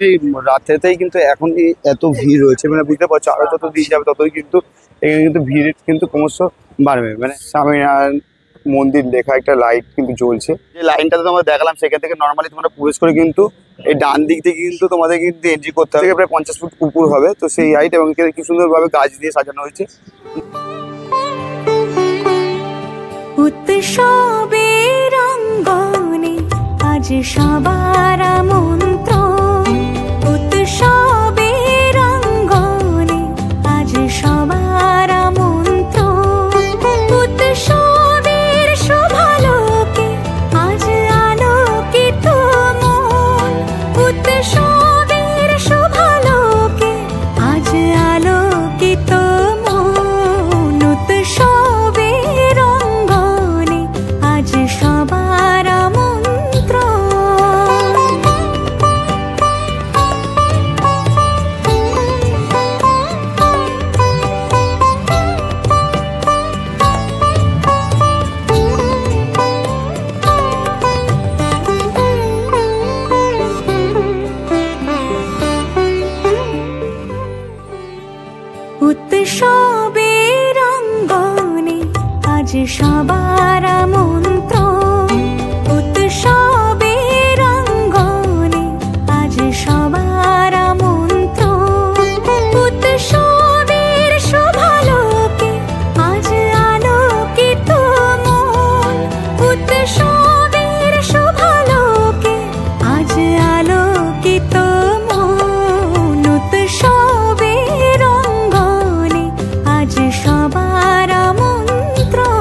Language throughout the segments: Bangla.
এই রাতেতেই কিন্তু এখন এত ভিড় রয়েছে, মানে বুঝতে পারছো, আরো যত দিন যাবে ততই কিন্তু এখানে কিন্তু ভিড় কিন্তু ক্রমশ বাড়বে। মানে স্বামীনারায়ণ মন্দির লেখা একটা লাইট কিন্তু জ্বলছে, যে লাইনটাতে তোমার দেখালাম সেখান থেকে নর্মালি তোমরা প্রবেশ করে কিন্তু এই ডান দিক থেকে কিন্তু তোমাদের কিন্তু এন্ট্রি করতে হবে, প্রায় 50 ফুট উপর হবে। তো সেই হাইট এবং এখানে কি সুন্দরভাবে গাছ দিয়ে সাজানো হয়েছে। উৎসবের অঙ্গনে আজ সবার আমন্ত্রণ, উৎসবের অঙ্গনে আজ সবার আমন্ত্রণ, উৎসবের শোভালোকে আজ আলোকিত মন, উৎসবের শোভালোকে আজ আলোকিত মন, উৎসবের অঙ্গনে আজ সবার আমন্ত্রণ। উৎসবের অঙ্গনে আজ সবার আমন্ত্রণ, উৎসবের অঙ্গনে আজ সবার আমন্ত্রণ, উৎসবের শোভালোকে আজ আলোকিত মন, উৎসবের শোভালোকে আজ আলোকিত মন, উৎসবের অঙ্গনে আজ সবার আমন্ত্রণ।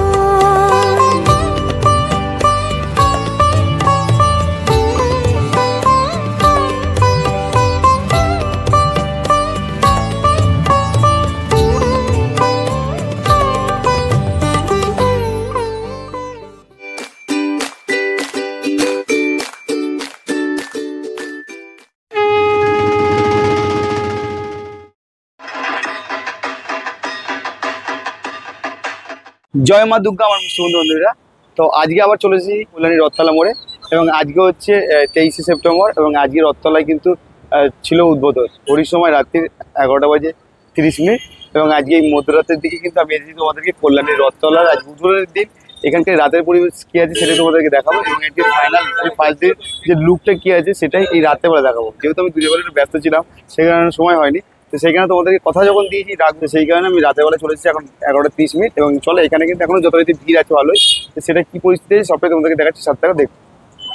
জয় মা দুর্গা আমার মুসলিম বন্ধুরা। তো আজকে আবার চলেছি কল্যাণী রথতলা মোড়ে, এবং আজকে হচ্ছে 23শে সেপ্টেম্বর, এবং আজকে রথতলায় কিন্তু ছিল উদ্বোধন ঘড়ির সময় রাত্রির 11:30। এবং আজকে এই মধ্যরাতের দিকে কিন্তু আমি এসেছি তোমাদেরকে কল্যাণীর রথতলার আজ উদ্বোধনের দিন এখানকার রাতের পরিবেশ কী আছে সেটা তোমাদেরকে দেখাবো, এবং আজকে ফাইনাল ফার্স্ট যে লুকটা কী আছে সেটাই এই রাত্রেবেলা দেখাবো। যেহেতু আমি দুপুরবেলা একটু ব্যস্ত ছিলাম সেই কারণে সময় হয়নি, তো সেইখানে তোমাদেরকে কথা যখন দিয়েছি রাখবো, সেই কারণে আমি রাতের বেলা চলে এসেছি এখন 11:30। এবং চলো এখানে কিন্তু এখনো যথারীতি ভিড় আছে ভালোই, তো সেটা কী পরিস্থিতি আছে সবটাই তোমাদেরকে দেখাচ্ছি, সাত টাকা দেখো।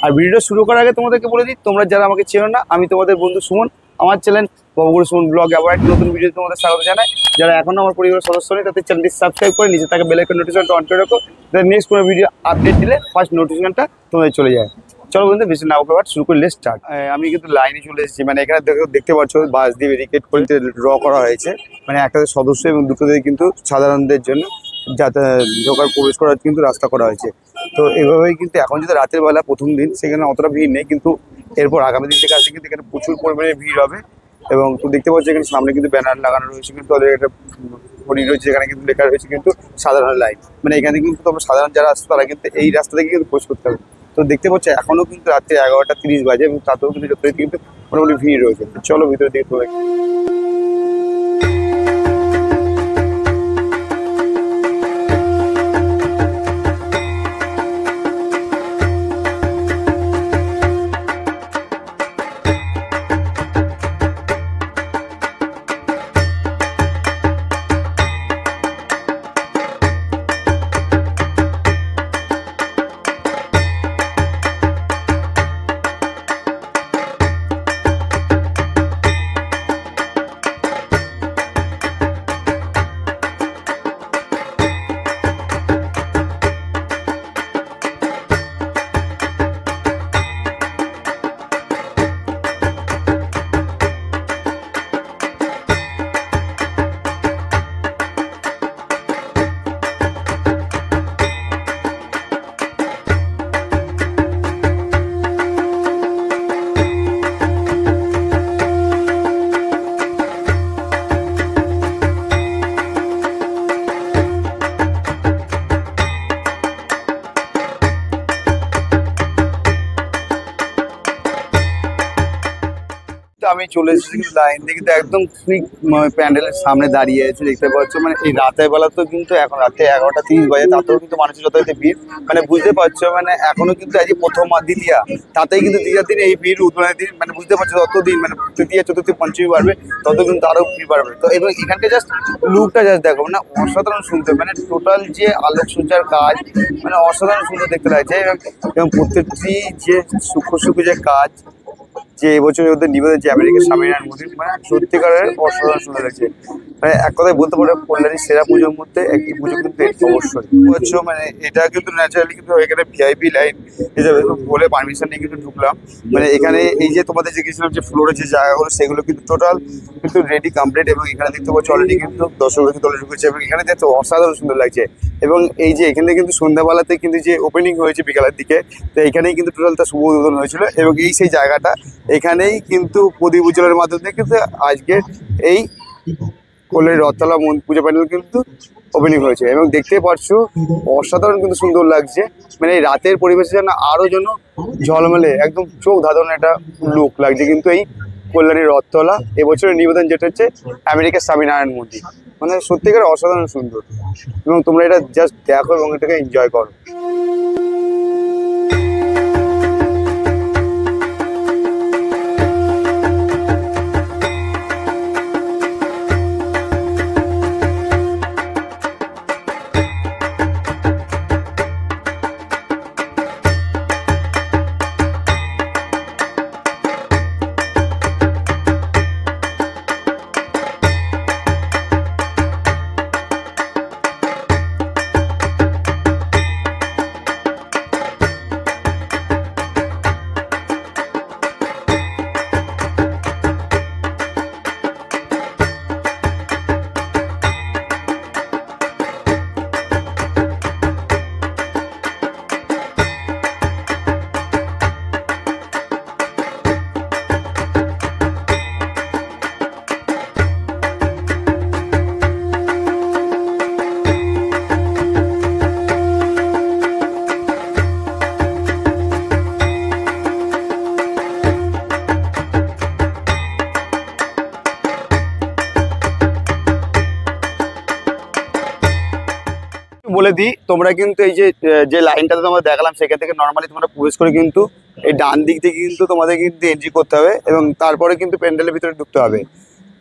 আর ভিডিওটা শুরু করার আগে তোমাদেরকে বলে দিই, তোমরা যারা আমাকে চেনো না, আমি তোমাদের বন্ধু সুমন, আমার চ্যানেল বাবুগুরু সুমন ব্লগ আবার একটা নতুন ভিডিও তোমাদের স্বাগত জানাই। যারা এখনো আমার পরিবারের সদস্য নেই তাদের চ্যানেলটি সাবস্ক্রাইব করে নিচে থাকা বেল আইকন নোটিফিকেশনটা অন করে রাখো, যাতে নেক্সট কোনো ভিডিও আপডেট দিলে ফার্স্ট নোটিফিকেশনটা তোমাদের চলে যায়। চলো বন্ধু বেশি না ওকে শুরু করে লেটস স্টার্ট। আমি কিন্তু লাইনে চলে এসেছি, মানে এখানে দেখতে পাচ্ছ বাস দিয়ে ব্যারিকেড করে ড্র করা হয়েছে, মানে একটা সদস্য এবং দুটোদের কিন্তু সাধারণদের জন্য যাতে ঢোকার প্রবেশ করার কিন্তু রাস্তা করা হয়েছে। তো এভাবেই কিন্তু এখন যদি রাতের বেলা প্রথম দিন সেখানে অতটা ভিড় নেই, কিন্তু এরপর আগামী দিন থেকে আসলে কিন্তু এখানে প্রচুর পরিমাণে ভিড় হবে। এবং তো দেখতে পাচ্ছ এখানে সামনে কিন্তু ব্যানার লাগানো রয়েছে, কিন্তু তাদের একটা ঘড়ি রয়েছে যেখানে কিন্তু লেখা রয়েছে কিন্তু সাধারণ লাইন, মানে এখানে কিন্তু তোমরা সাধারণ যারা আসছে তারা কিন্তু এই রাস্তা থেকে কিন্তু প্রবেশ করতে হবে। তো দেখতে পাচ্ছ এখনো কিন্তু রাত্রি 11:30 বাজে, এবং তাতেও কিন্তু যথারীতি কিন্তু মোটামুটি ভিড় রয়েছে। চলো ভিতরে দিকে তোমরা। আমি চলে এসেছি কিন্তু লাইন দিয়ে, কিন্তু একদম ঠিক প্যান্ডেলের সামনে দাঁড়িয়ে আছে, দেখতে পাচ্ছ। মানে এই রাতের বেলা তো কিন্তু এখন রাতে 11টা 30 বাজে, তাতেও কিন্তু মানুষের যথাযথ ভিড়। মানে বুঝতে পারছো, মানে এখনো কিন্তু আজকে প্রথম আর দ্বিতীয়া, তাতেই কিন্তু দ্বিতীয় দিন এই ভিড় উদ্বোধনের দিন, মানে বুঝতে পারছো ততদিন মানে তৃতীয় চতুর্থী পঞ্চমী বাড়বে, তত কিন্তু আরো ভিড় বাড়বে। তো এবং এখানকে জাস্ট লুকটা জাস্ট দেখো, মানে অসাধারণ সুন্দর, মানে টোটাল যে আলোকসজ্জার কাজ, মানে অসাধারণ সুন্দর দেখতে লাগছে। এবং প্রত্যেকটি যে সূক্ষ্ম সূক্ষ্ম যে কাজ, যে এবছর ওদের নিবেদন যে আমেরিকার স্বামীনারায়ণ মন্দির, মানে সত্যিকারের অসাধারণ সুন্দর লাগছে। মানে এক কথায় বলতে পারো কল্যাণীর সেরা পুজোর মধ্যে একটি পুজো কিন্তু এটি অবশ্যই বুঝছো। মানে এটা কিন্তু ন্যাচারালি কিন্তু এখানে ভিআইপি লাইন হিসাবে বলে পারমিশন নিয়ে কিন্তু ঢুকলাম। মানে এখানে এই যে তোমাদের যে গেছিলাম যে ফ্লোরে যে জায়গাগুলো, সেগুলো কিন্তু টোটাল কিন্তু রেডি কমপ্লিট। এবং এখানে দেখতে পাচ্ছ অলরেডি কিন্তু দর্শকরা কিন্তু অলরেডি ঢুকেছে, এবং এখানে দেখতে অসাধারণ সুন্দর লাগছে। এবং এই যে এখানে কিন্তু সন্ধ্যাবেলাতে কিন্তু যে ওপেনিং হয়েছে বিকালের দিকে, তো এখানেই কিন্তু টোটাল তার শুভ উদ্বোধন হয়েছিল। এবং এই সেই জায়গাটা, এখানেই কিন্তু প্রদীপ উজ্জ্বলের মাধ্যমে কিন্তু আজকে এই কল্যাণী রথতলা পুজো প্যান্ডেল কিন্তু ওপেনিং হয়েছে। এবং দেখতে পাচ্ছো অসাধারণ কিন্তু সুন্দর লাগছে। মানে এই রাতের পরিবেশে যেন আরো যেন ঝলমলে একদম চোখ ধাঁধানো একটা লুক লাগছে কিন্তু এই কল্যাণী রথতলা এবছরের নিবেদন, যেটা হচ্ছে আমেরিকার স্বামীনারায়ণ মন্দির। মানে সত্যিকার অসাধারণ সুন্দর, এবং তোমরা এটা জাস্ট দেখো এবং এটাকে এনজয় করো। বলে দিই, তোমরা কিন্তু এই যে যে লাইনটাতে তোমরা দেখালাম, সেখান থেকে নর্মালি তোমরা প্রবেশ করে কিন্তু এই ডান দিক থেকে কিন্তু তোমাদের কিন্তু এন্ট্রি করতে হবে, এবং তারপরে কিন্তু প্যান্ডেলের ভিতরে ঢুকতে হবে।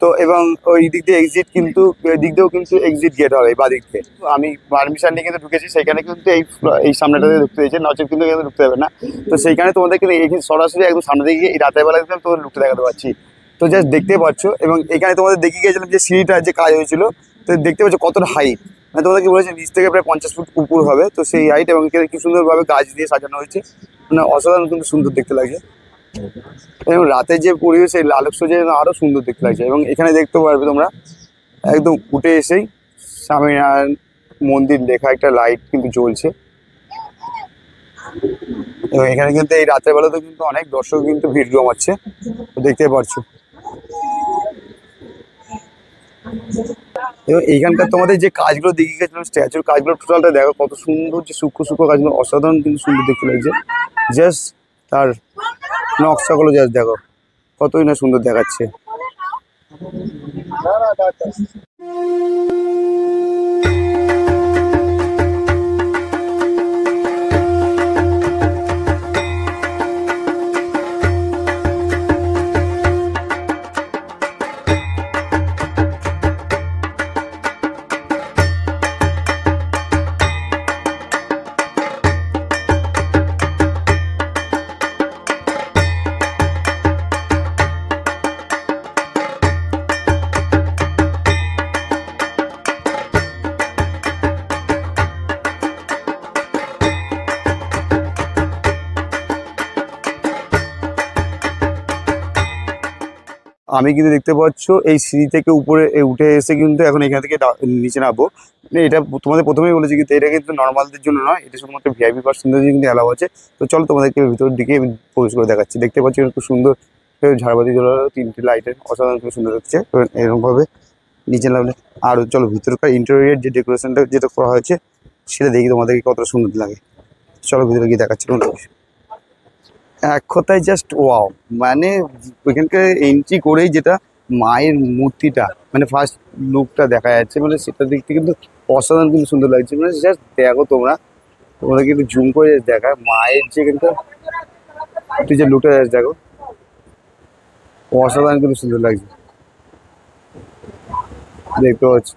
তো এবং ওই দিক দিয়ে এক্সিট কিন্তু, এই দিক দিয়েও কিন্তু এক্সিট গেট হবে বা দিক থেকে। তো আমি পারমিশন নিয়ে কিন্তু ঢুকেছি, সেখানে কিন্তু এই সামনেটাতে ঢুকতে দিয়েছে, নচেত কিন্তু এখানে ঢুকতে হবে না। তো সেইখানে তোমাদের কিন্তু এখানে সরাসরি একদম সামনে দিকে এই রাতের বেলা কিন্তু তোমাদের লুকটা দেখাতে পারছি। তো জাস্ট দেখতে পাচ্ছ, এবং এখানে তোমাদের দেখিয়ে গিয়েছিলাম যে সিঁড়িটা যে কাজ হয়েছিল, তো দেখতে পাচ্ছ কতটা হাইট। মানে তোমাদেরকে বলেছে নিচ থেকে প্রায় 50 ফুট উপর হবে, তো সেই হাইট। এবং এখানে কি সুন্দরভাবে গাছ দিয়ে সাজানো হয়েছে, মানে অসাধারণ কিন্তু সুন্দর দেখতে লাগছে। এবং রাতের যে পরিবেশ, এই আলোকসজ্জা যেন আরো সুন্দর দেখতে লাগছে। এবং এখানে দেখতে পারবে তোমরা একদম উঠে এসেই স্বামীনারায়ণ মন্দির লেখা একটা লাইট কিন্তু জ্বলছে। এবং এখানে কিন্তু এই রাতের বেলাতে কিন্তু অনেক দর্শক কিন্তু ভিড় জমাচ্ছে, তো দেখতে পাচ্ছ। এবং এইখানকার তোমাদের যে কাজগুলো দেখে গেছিলাম, স্ট্যাচুর কাজগুলো টোটালটা দেখো কত সুন্দর, যে সূক্ষ্ম সূক্ষ্ম কাজগুলো অসাধারণ কিন্তু সুন্দর দেখতে লাগছে। জাস্ট তার নকশাগুলো জাস্ট দেখো কতই না সুন্দর দেখাচ্ছে। আমি কিন্তু দেখতে পাচ্ছ এই সিঁড়ি থেকে উপরে উঠে এসে কিন্তু এখন এখান থেকে নিচে নামবো। মানে এটা তোমাদের প্রথমেই বলেছি, কিন্তু এটা কিন্তু নর্মালদের জন্য নয়, এটা শুধুমাত্র ভিআইপি পার্সনদের কিন্তু অ্যালাউ আছে। তো চলো তোমাদেরকে ভিতরের দিকে আমি প্রবেশ করে দেখাচ্ছি। দেখতে পাচ্ছি খুব সুন্দর ঝাড়বাতি জ্বলা, 3টে লাইটের অসাধারণ খুব সুন্দর হচ্ছে। এরকমভাবে নিচে নামলে আর চলো ভিতরকার ইন্টেরিয়র যে ডেকোরেশনটা যেটা করা হয়েছে, সেটা দেখি তোমাদেরকে কতটা সুন্দর লাগে। চলো ভিতরে গিয়ে দেখাচ্ছি তোমাদেরকে। এক কথায় জাস্ট ওয়াও। মানে ওইখানকার এন্ট্রি করেই যেটা মায়ের মূর্তিটা মানে ফার্স্ট লুকটা দেখা যাচ্ছে, মানে সেটা দেখতে কিন্তু অসাধারণ কিন্তু সুন্দর লাগছে। মানে জাস্ট দেখো তোমরা, তোমরা কিন্তু জুম করে দেখা মায়ের যে কিন্তু যে লুকটা জাস্ট দেখো, অসাধারণ কিন্তু সুন্দর লাগছে দেখতে পাচ্ছ।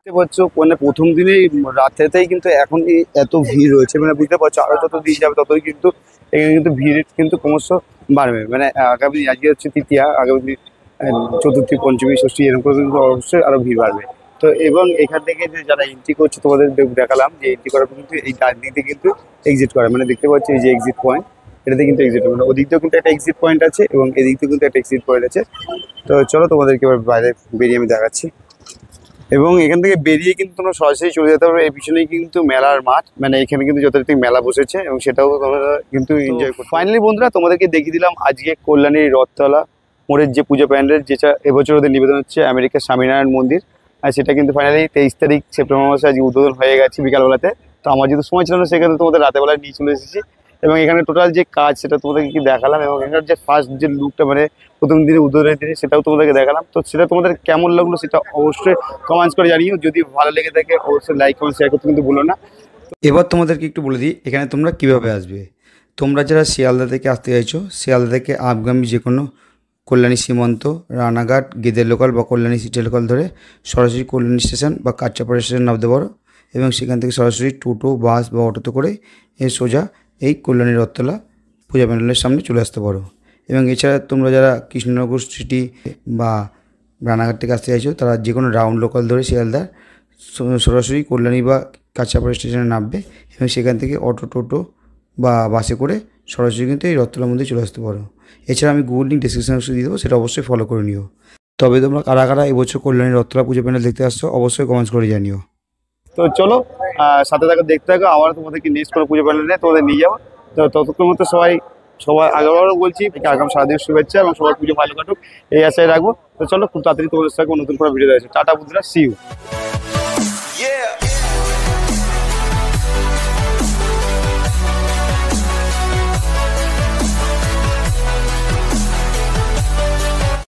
দেখতে পাচ্ছ মানে প্রথম দিনেই রাতেতেই কিন্তু এখন এত ভিড় রয়েছে, মানে বুঝতে পারছো আরো যত দিন যাবে ততই কিন্তু এখানে কিন্তু ভিড় কিন্তু ক্রমশ বাড়বে। মানে আগামী আজকে হচ্ছে তৃতীয়া, আগামী দিন চতুর্থী, পঞ্চমী, ষষ্ঠী এরকম করে কিন্তু অবশ্যই আরো ভিড় বাড়বে। তো এবং এখান থেকে যে যারা এন্ট্রি করছে তোমাদের দেখালাম যে এন্ট্রি করার পর কিন্তু এই ডান দিক দিয়ে কিন্তু এক্সিট করে, মানে দেখতে পাচ্ছি এই যে এক্সিট পয়েন্ট, এটাতে কিন্তু এক্সিট মানে ওদিক দিয়েও কিন্তু একটা এক্সিট পয়েন্ট আছে এবং এদিক দিয়েও কিন্তু একটা এক্সিট পয়েন্ট আছে। তো চলো তোমাদেরকে এবার বাইরে বেরিয়ে আমি দেখাচ্ছি। এবং এখান থেকে বেরিয়ে কিন্তু তোমরা সরাসরি চলে যেতে পারবে এই পিছনেই কিন্তু মেলার মাঠ, মানে এখানে কিন্তু যথারীতি মেলা বসেছে এবং সেটাও তোমরা কিন্তু এনজয় করো। ফাইনালি বন্ধুরা তোমাদেরকে দেখিয়ে দিলাম আজকে কল্যাণীর রথতলা মোড়ের যে পুজো প্যান্ডেল, যেটা এবছর ওদের নিবেদন হচ্ছে আমেরিকার স্বামীনারায়ণ মন্দির, আর সেটা কিন্তু ফাইনালি 23 তারিখ সেপ্টেম্বর মাসে আজকে উদ্বোধন হয়ে গেছে বিকালবেলাতে। তো আমার যেহেতু সময় ছিল না সেখানে তোমাদের রাতেবেলা নিয়ে চলে এসেছি এবং এখানে টোটাল যে কাজ সেটা তোমাদেরকে কি দেখালাম এবং এখানকার যে ফার্স্ট যে লুকটা মানে প্রথম দিনে উদ্বোধনের দিনে সেটাও তোমাদেরকে দেখালাম। তো সেটা তোমাদের কেমন লাগলো সেটা অবশ্যই কমেন্টস করে জানিও। যদি ভালো লেগে থাকে অবশ্যই লাইক কমেন্ট শেয়ার করতে কিন্তু ভুলো না। এবার তোমাদেরকে একটু বলে দিই এখানে তোমরা কিভাবে আসবে। তোমরা যারা শিয়ালদা থেকে আসতে চাইছো, শিয়ালদা থেকে আপগামী যে কোনো কল্যাণী সীমান্ত, রানাঘাট, গেদের লোকাল বা কল্যাণী সিটি লোকাল ধরে সরাসরি কল্যাণী স্টেশন বা কাঁচাপাড়া স্টেশন নামতে পারো এবং সেখান থেকে সরাসরি টোটো, বাস বা অটোতে করে সোজা এই কল্যাণী রথতলা পূজা প্যান্ডেলের সামনে চলে আসতে পারো। এবং এছাড়া তোমরা যারা কৃষ্ণনগর সিটি বা রানাঘাট থেকে আসতে চাইছো তারা যে কোনো রাউন্ড লোকাল ধরে শিয়ালদার সরাসরি কল্যাণী বা কাঁচাপাড়া স্টেশনে নামবে এবং সেখান থেকে অটো, টোটো বা বাসে করে সরাসরি কিন্তু এই রথতলা মন্দিরে চলে আসতে পারো। এছাড়া আমি গুগল লিঙ্ক ডিসক্রিপশন বক্সে দিয়ে দেবো, সেটা অবশ্যই ফলো করে নিও। তবে তোমরা কারা কারা এবছর কল্যাণী রথতলা পুজো প্যান্ডেল দেখতে আসছো অবশ্যই কমেন্টস করে জানিও। তো চলো সাথে থাকো, দেখতে থাকো, আবার তোমাদেরকে নেক্সট কোনো পুজো প্যান্ডেলে তোমাদের নিয়ে যাবো। তো ততক্ষণ মতো সবাই আগেবারও বলছি আগাম সারাদিন শুভেচ্ছা এবং সবার পুজো ভালো কাটুক এই আশায় রাখবো। তো চলো খুব তাড়াতাড়ি তোমাদের সাথে নতুন করে ভিডিও দেওয়া টাটা বন্ধুরা, সি ইউ।